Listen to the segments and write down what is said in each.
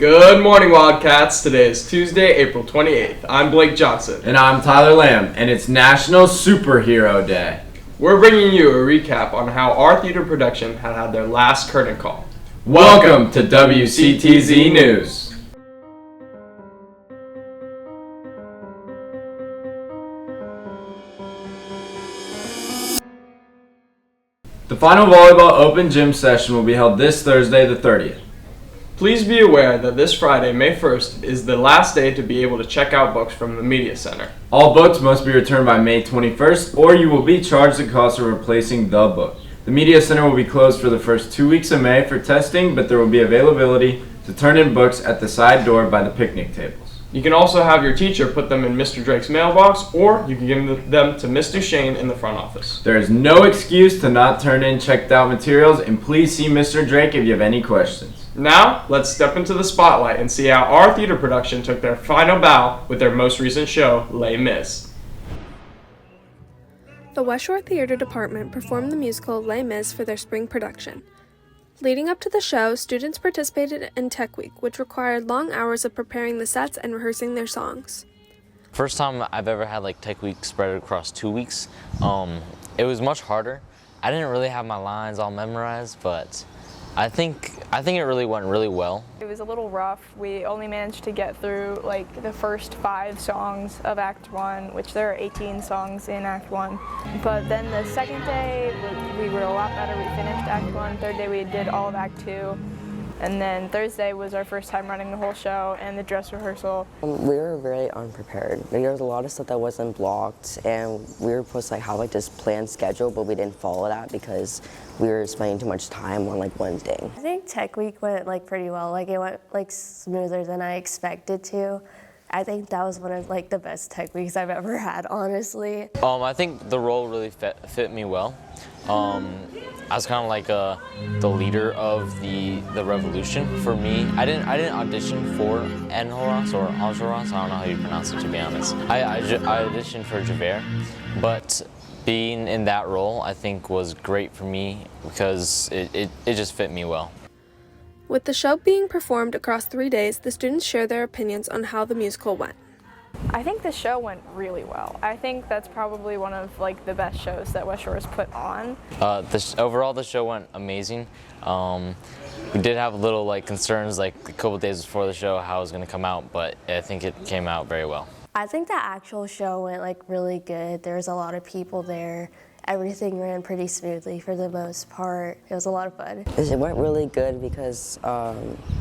Good morning, Wildcats. Today is Tuesday, April 28th. I'm Blake Johnson. And I'm Tyler Lamb, and it's National Superhero Day. We're bringing you a recap on how our theater production had their last curtain call. Welcome to WCTZ News. The final volleyball open gym session will be held this Thursday, the 30th. Please be aware that this Friday, May 1st, is the last day to be able to check out books from the Media Center. All books must be returned by May 21st, or you will be charged the cost of replacing the book. The Media Center will be closed for the first 2 weeks of May for testing, but there will be availability to turn in books at the side door by the picnic tables. You can also have your teacher put them in Mr. Drake's mailbox, or you can give them to Mr. Shane in the front office. There is no excuse to not turn in checked out materials, and please see Mr. Drake if you have any questions. Now, let's step into the spotlight and see how our theater production took their final bow with their most recent show, Les Mis. The West Shore Theater Department performed the musical Les Mis for their spring production. Leading up to the show, students participated in Tech Week, which required long hours of preparing the sets and rehearsing their songs. First time I've ever had Tech Week spread across 2 weeks. It was much harder. I didn't really have my lines all memorized, but I think it really went really well. It was a little rough. We only managed to get through the first 5 songs of Act 1, which there are 18 songs in Act 1. But then the second day, we were a lot better. We finished Act 1. Third day, we did all of Act 2. And then Thursday was our first time running the whole show and the dress rehearsal. We were very unprepared. There was a lot of stuff that wasn't blocked, and we were supposed to have this planned schedule, but we didn't follow that because we were spending too much time on one thing. I think Tech Week went pretty well. It went smoother than I expected to. I think that was one of the best Tech Weeks I've ever had, honestly. I think the role really fit me well. I was kind of the leader of the revolution. For me, I didn't audition for Enjolras or Enjolras. I don't know how you pronounce it, to be honest. I auditioned for Javert, but being in that role I think was great for me because it just fit me well. With the show being performed across 3 days, the students share their opinions on how the musical went. I think the show went really well. I think that's probably one of the best shows that West Shore has put on. Overall, the show went amazing. We did have little concerns a couple days before the show how it was going to come out, but I think it came out very well. I think the actual show went really good. There was a lot of people there. Everything ran pretty smoothly for the most part. It was a lot of fun. It went really good because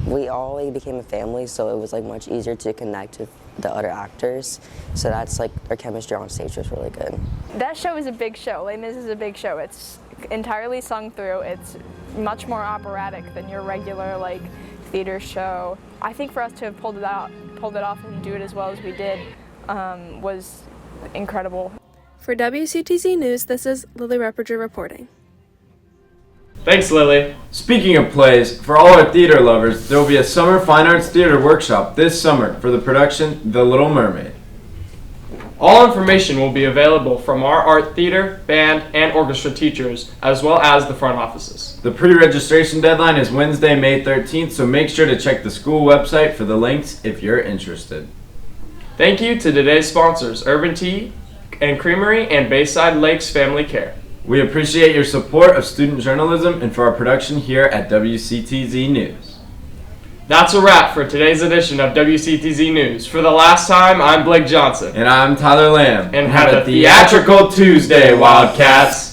we all became a family, so it was much easier to connect with the other actors. So that's our chemistry on stage was really good. That show is a big show. Les Mis is a big show. It's entirely sung through. It's much more operatic than your regular theater show. I think for us to have pulled it off and do it as well as we did was incredible. For WCTZ News, this is Lily Reppiger reporting. Thanks, Lily. Speaking of plays, for all our theater lovers, there will be a Summer Fine Arts Theater workshop this summer for the production The Little Mermaid. All information will be available from our art, theater, band, and orchestra teachers, as well as the front offices. The pre-registration deadline is Wednesday, May 13th, so make sure to check the school website for the links if you're interested. Thank you to today's sponsors, Urban Tea and Creamery and Bayside Lakes Family Care. We appreciate your support of student journalism and for our production here at WCTZ News. That's a wrap for today's edition of WCTZ News. For the last time, I'm Blake Johnson. And I'm Tyler Lamb. And have a theatrical Tuesday, Wildcats.